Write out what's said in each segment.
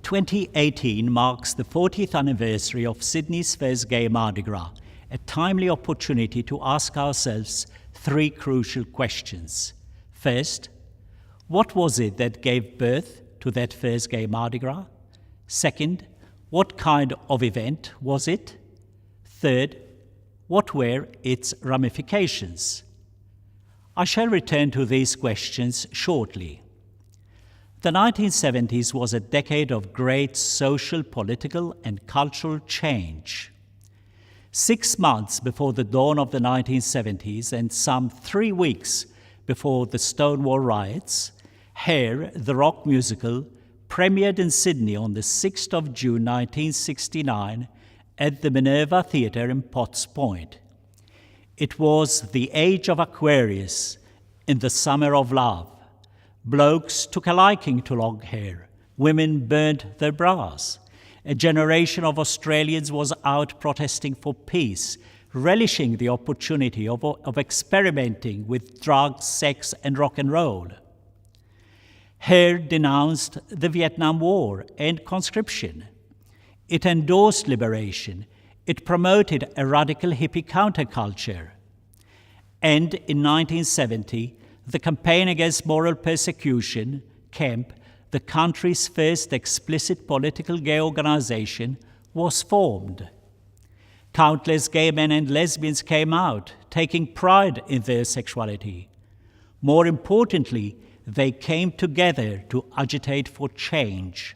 2018 marks the 40th anniversary of Sydney's first gay Mardi Gras, a timely opportunity to ask ourselves three crucial questions. First, what was it that gave birth to that first gay Mardi Gras? Second, what kind of event was it? Third, what were its ramifications? I shall return to these questions shortly. The 1970s was a decade of great social, political, and cultural change. 6 months before the dawn of the 1970s and some 3 weeks before the Stonewall riots, Hair, the rock musical, premiered in Sydney on the 6th of June 1969 at the Minerva Theatre in Potts Point. It was the age of Aquarius in the summer of love. Blokes took a liking to long hair. Women burnt their bras. A generation of Australians was out protesting for peace, relishing the opportunity of experimenting with drugs, sex, and rock and roll. Hair denounced the Vietnam War and conscription. It endorsed liberation. It promoted a radical hippie counterculture. And in 1970, the Campaign Against Moral Persecution, CAMP, the country's first explicit political gay organization, was formed. Countless gay men and lesbians came out, taking pride in their sexuality. More importantly, they came together to agitate for change.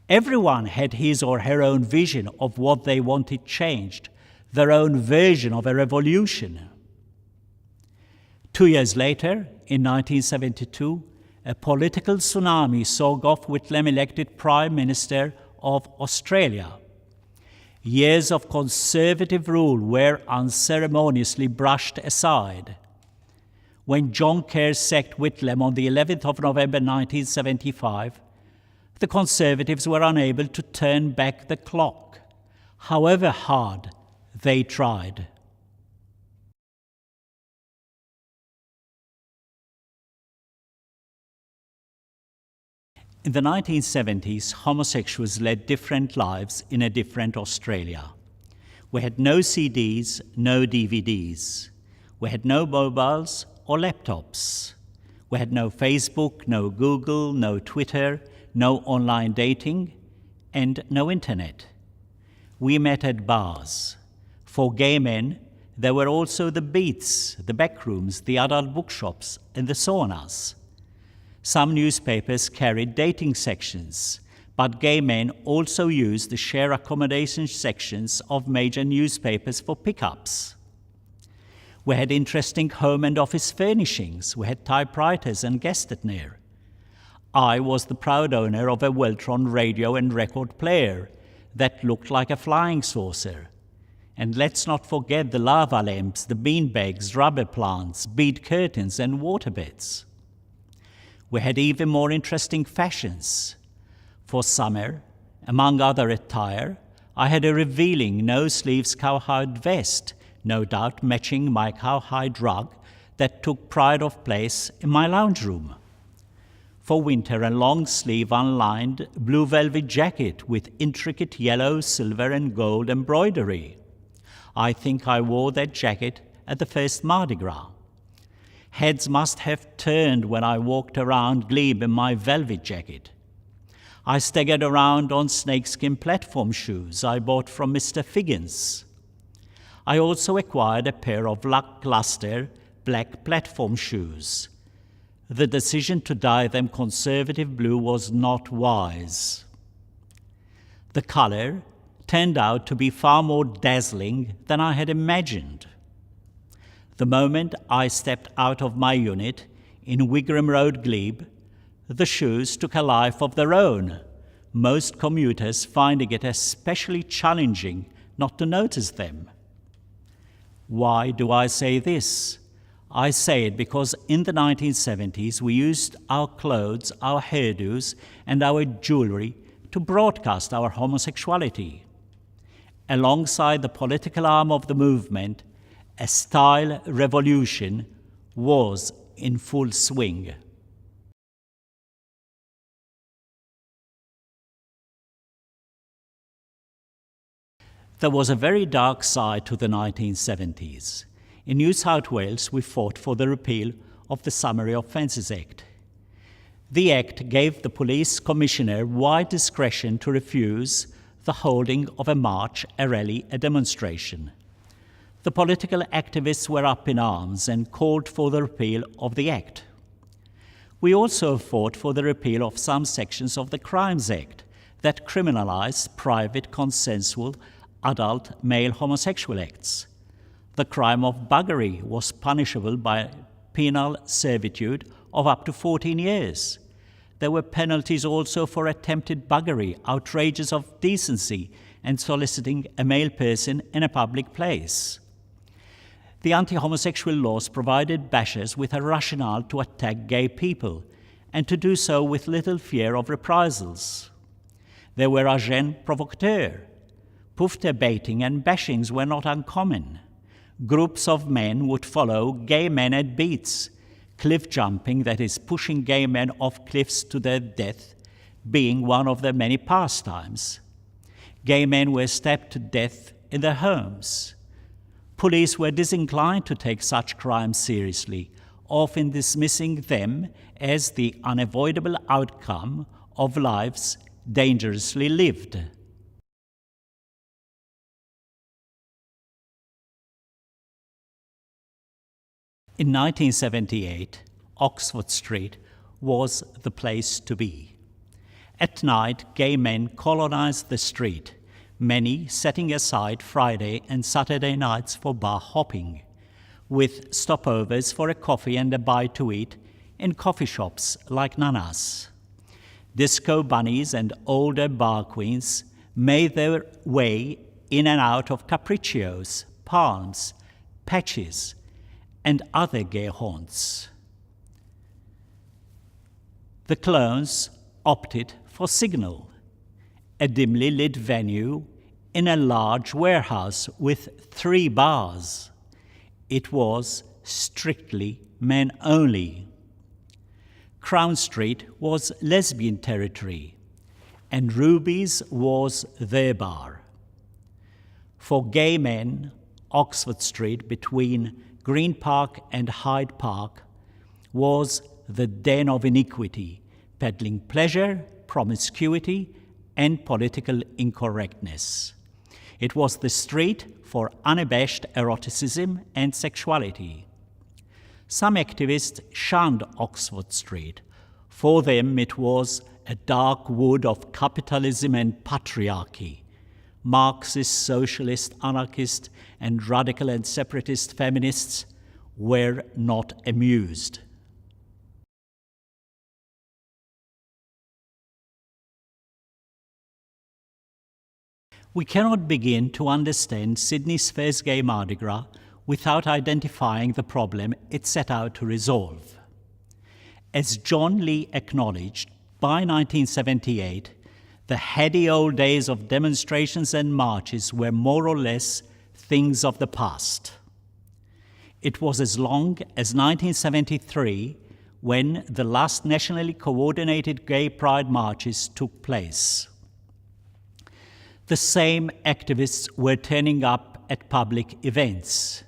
Everyone had his or her own vision of what they wanted changed, their own version of a revolution. 2 years later, in 1972, a political tsunami saw Gough Whitlam elected Prime Minister of Australia. Years of conservative rule were unceremoniously brushed aside. When John Kerr sacked Whitlam on the 11th of November 1975, the Conservatives were unable to turn back the clock, however hard they tried. In the 1970s, homosexuals led different lives in a different Australia. We had no CDs, no DVDs. We had no mobiles or laptops. We had no Facebook, no Google, no Twitter, no online dating, and no internet. We met at bars. For gay men, there were also the beats, the backrooms, the adult bookshops, and the saunas. Some newspapers carried dating sections, but gay men also used the share accommodation sections of major newspapers for pickups. We had interesting home and office furnishings. We had typewriters and Gestetner. I was the proud owner of a Weltron radio and record player that looked like a flying saucer. And let's not forget the lava lamps, the beanbags, rubber plants, bead curtains, and waterbeds. We had even more interesting fashions. For summer, among other attire, I had a revealing no-sleeves cowhide vest, no doubt matching my cowhide rug that took pride of place in my lounge room. For winter, a long-sleeve unlined blue velvet jacket with intricate yellow, silver, and gold embroidery. I think I wore that jacket at the first Mardi Gras. Heads must have turned when I walked around glebe in my velvet jacket. I staggered around on snakeskin platform shoes I bought from Mr. Figgins. I also acquired a pair of lackluster black platform shoes. The decision to dye them conservative blue was not wise. The color turned out to be far more dazzling than I had imagined. The moment I stepped out of my unit in Wigram Road, Glebe, the shoes took a life of their own, most commuters finding it especially challenging not to notice them. Why do I say this? I say it because in the 1970s we used our clothes, our hairdos, and our jewelry to broadcast our homosexuality. Alongside the political arm of the movement, a style revolution was in full swing. There was a very dark side to the 1970s. In New South Wales, we fought for the repeal of the Summary Offences Act. The Act gave the police commissioner wide discretion to refuse the holding of a march, a rally, a demonstration. The political activists were up in arms and called for the repeal of the Act. We also fought for the repeal of some sections of the Crimes Act that criminalize private, consensual, adult male homosexual acts. The crime of buggery was punishable by penal servitude of up to 14 years. There were penalties also for attempted buggery, outrages of decency, and soliciting a male person in a public place. The anti-homosexual laws provided bashers with a rationale to attack gay people, and to do so with little fear of reprisals. There were agents provocateurs. Poufter baiting and bashings were not uncommon. Groups of men would follow gay men at beats, cliff jumping, that is, pushing gay men off cliffs to their death, being one of their many pastimes. Gay men were stabbed to death in their homes. Police were disinclined to take such crimes seriously, often dismissing them as the unavoidable outcome of lives dangerously lived. In 1978, Oxford Street was the place to be. At night, gay men colonized the street, many setting aside Friday and Saturday nights for bar hopping, with stopovers for a coffee and a bite to eat in coffee shops like Nana's. Disco bunnies and older bar queens made their way in and out of Capriccios, Palms, Patches, and other gay haunts. The clones opted for Signal, a dimly lit venue in a large warehouse with 3 bars. It was strictly men only. Crown Street was lesbian territory, and Ruby's was their bar. For gay men, Oxford Street between Green Park and Hyde Park was the den of iniquity, peddling pleasure, promiscuity, and political incorrectness. It was the street for unabashed eroticism and sexuality. Some activists shunned Oxford Street. For them, it was a dark wood of capitalism and patriarchy. Marxist, socialist, anarchist, and radical and separatist feminists were not amused. We cannot begin to understand Sydney's first gay Mardi Gras without identifying the problem it set out to resolve. As John Lee acknowledged, by 1978, the heady old days of demonstrations and marches were more or less things of the past. It was as long as 1973 when the last nationally coordinated gay pride marches took place. The same activists were turning up at public events.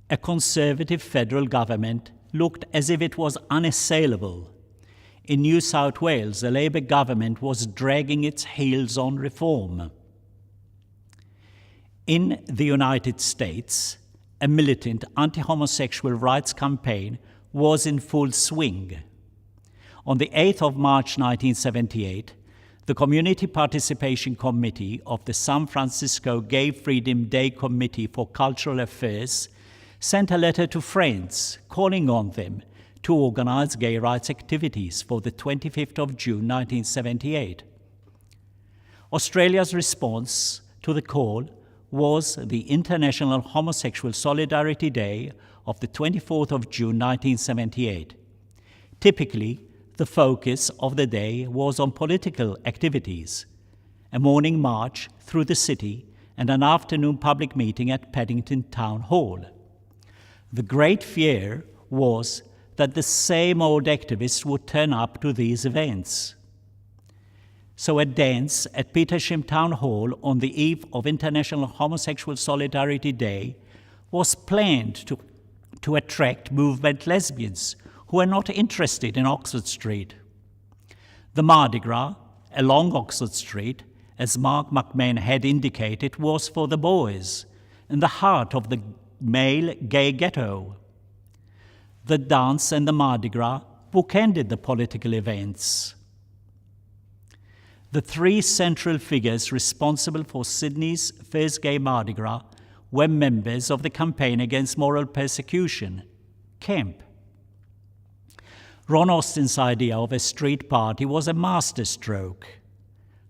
A conservative federal government looked as if it was unassailable. In New South Wales, the Labour government was dragging its heels on reform. In the United States, a militant anti-homosexual rights campaign was in full swing. On the 8th of March 1978, the Community Participation Committee of the San Francisco Gay Freedom Day Committee for Cultural Affairs sent a letter to friends calling on them to organize gay rights activities for the 25th of June 1978. Australia's response to the call was the International Homosexual Solidarity Day of the 24th of June 1978. Typically, the focus of the day was on political activities, a morning march through the city and an afternoon public meeting at Paddington Town Hall. The great fear was that the same old activists would turn up to these events. So a dance at Petersham Town Hall on the eve of International Homosexual Solidarity Day was planned to attract movement lesbians who were not interested in Oxford Street. The Mardi Gras along Oxford Street, as Mark McMahon had indicated, was for the boys, in the heart of the male gay ghetto. The dance and the Mardi Gras bookended the political events. The three central figures responsible for Sydney's first gay Mardi Gras were members of the Campaign Against Moral Persecution, CAMP. Ron Austin's idea of a street party was a masterstroke.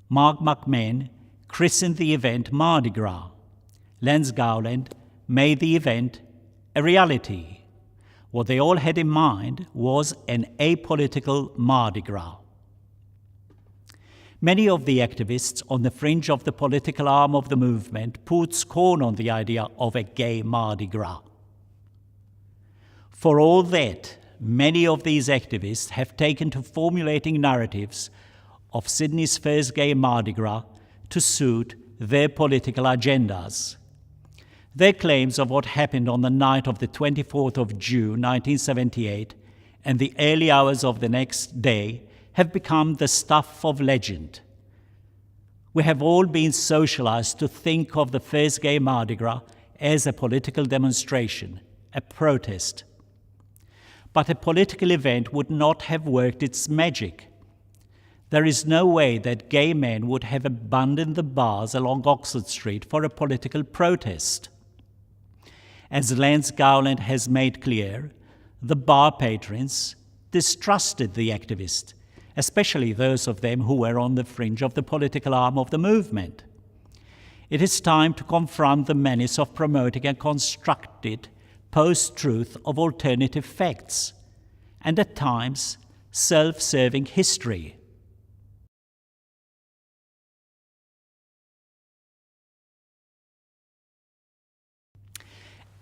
Mark McMahon christened the event Mardi Gras. Lance Gowland made the event a reality. What they all had in mind was an apolitical Mardi Gras. Many of the activists on the fringe of the political arm of the movement put scorn on the idea of a gay Mardi Gras. For all that, many of these activists have taken to formulating narratives of Sydney's first gay Mardi Gras to suit their political agendas. Their claims of what happened on the night of the 24th of June 1978 and the early hours of the next day have become the stuff of legend. We have all been socialized to think of the first gay Mardi Gras as a political demonstration, a protest. But a political event would not have worked its magic. There is no way that gay men would have abandoned the bars along Oxford Street for a political protest. As Lance Gowland has made clear, the bar patrons distrusted the activists, especially those of them who were on the fringe of the political arm of the movement. It is time to confront the menace of promoting a constructed post-truth of alternative facts, and at times self-serving history.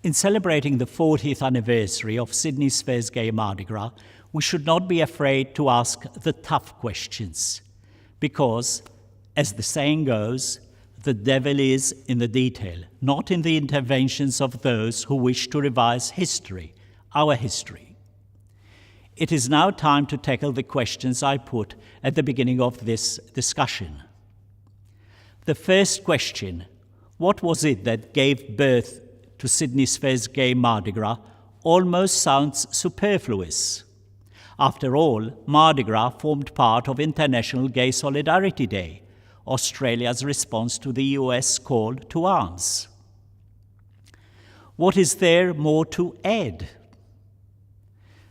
In celebrating the 40th anniversary of Sydney's first gay Mardi Gras, we should not be afraid to ask the tough questions, because, as the saying goes, the devil is in the detail, not in the interventions of those who wish to revise history, our history. It is now time to tackle the questions I put at the beginning of this discussion. The first question, what was it that gave birth to Sydney's first gay Mardi Gras, almost sounds superfluous. After all, Mardi Gras formed part of International Gay Solidarity Day, Australia's response to the US call to arms. What is there more to add?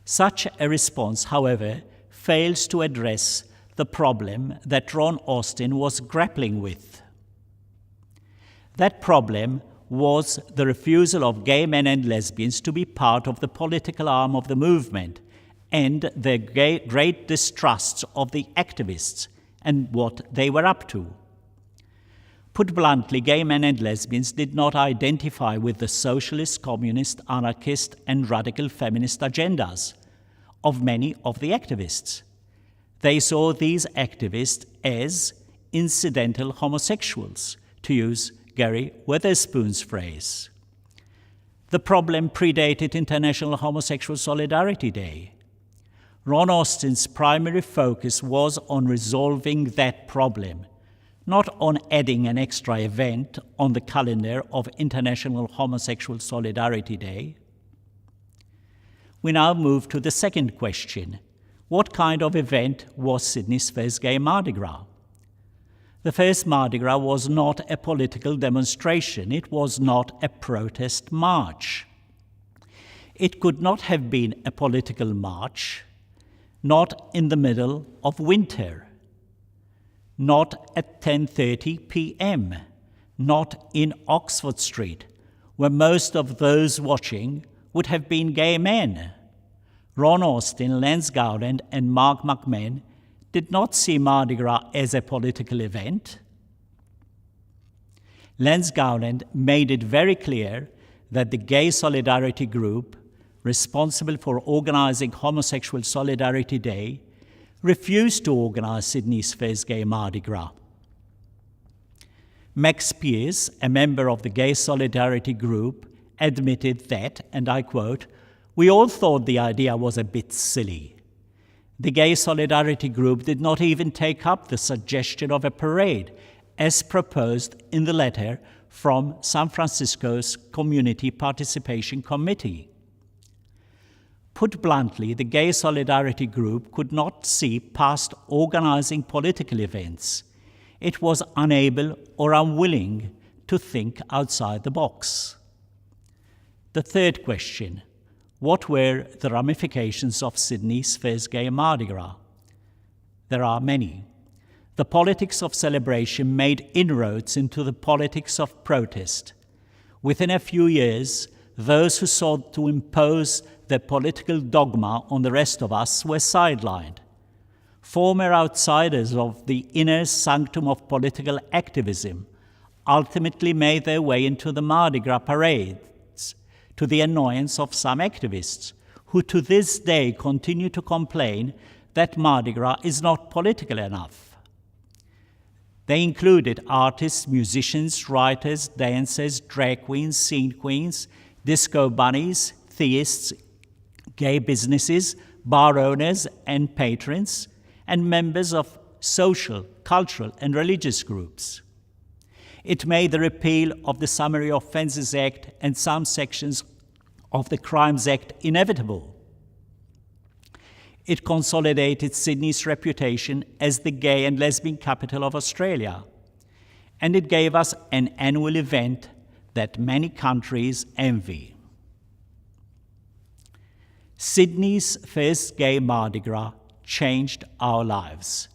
Such a response, however, fails to address the problem that Ron Austin was grappling with. That problem was the refusal of gay men and lesbians to be part of the political arm of the movement and their great distrusts of the activists and what they were up to. Put bluntly, gay men and lesbians did not identify with the socialist, communist, anarchist, and radical feminist agendas of many of the activists. They saw these activists as incidental homosexuals, to use Gary Witherspoon's phrase. The problem predated International Homosexual Solidarity Day. Ron Austin's primary focus was on resolving that problem, not on adding an extra event on the calendar of International Homosexual Solidarity Day. We now move to the second question. What kind of event was Sydney's first gay Mardi Gras? The first Mardi Gras was not a political demonstration. It was not a protest march. It could not have been a political march, not in the middle of winter, not at 10:30 p.m., not in Oxford Street, where most of those watching would have been gay men. Ron Austin, Lance Gowland, and Mark McMahon did not see Mardi Gras as a political event. Lance Gowland made it very clear that the Gay Solidarity Group, responsible for organizing Homosexual Solidarity Day, refused to organise Sydney's first gay Mardi Gras. Max Pierce, a member of the Gay Solidarity Group, admitted that, and I quote, "We all thought the idea was a bit silly. The Gay Solidarity Group did not even take up the suggestion of a parade as proposed in the letter from San Francisco's Community Participation Committee." Put bluntly, the Gay Solidarity Group could not see past organizing political events. It was unable or unwilling to think outside the box. The third question: what were the ramifications of Sydney's first gay Mardi Gras? There are many. The politics of celebration made inroads into the politics of protest. Within a few years, those who sought to impose their political dogma on the rest of us were sidelined. Former outsiders of the inner sanctum of political activism ultimately made their way into the Mardi Gras parades, to the annoyance of some activists, who to this day continue to complain that Mardi Gras is not political enough. They included artists, musicians, writers, dancers, drag queens, scene queens, disco bunnies, theists, gay businesses, bar owners and patrons, and members of social, cultural, and religious groups. It made the repeal of the Summary Offences Act and some sections of the Crimes Act inevitable. It consolidated Sydney's reputation as the gay and lesbian capital of Australia, and it gave us an annual event that many countries envy. Sydney's first gay Mardi Gras changed our lives.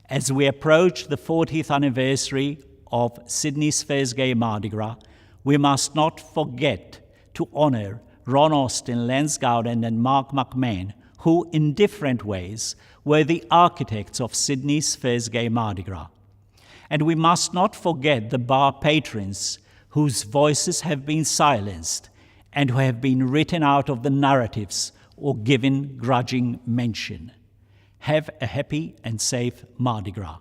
As we approach the 40th anniversary of Sydney's first gay Mardi Gras, we must not forget to honour Ron Austin, Lance Gowden, and Mark McMahon, who in different ways were the architects of Sydney's first gay Mardi Gras. And we must not forget the bar patrons whose voices have been silenced and who have been written out of the narratives or given grudging mention. Have a happy and safe Mardi Gras.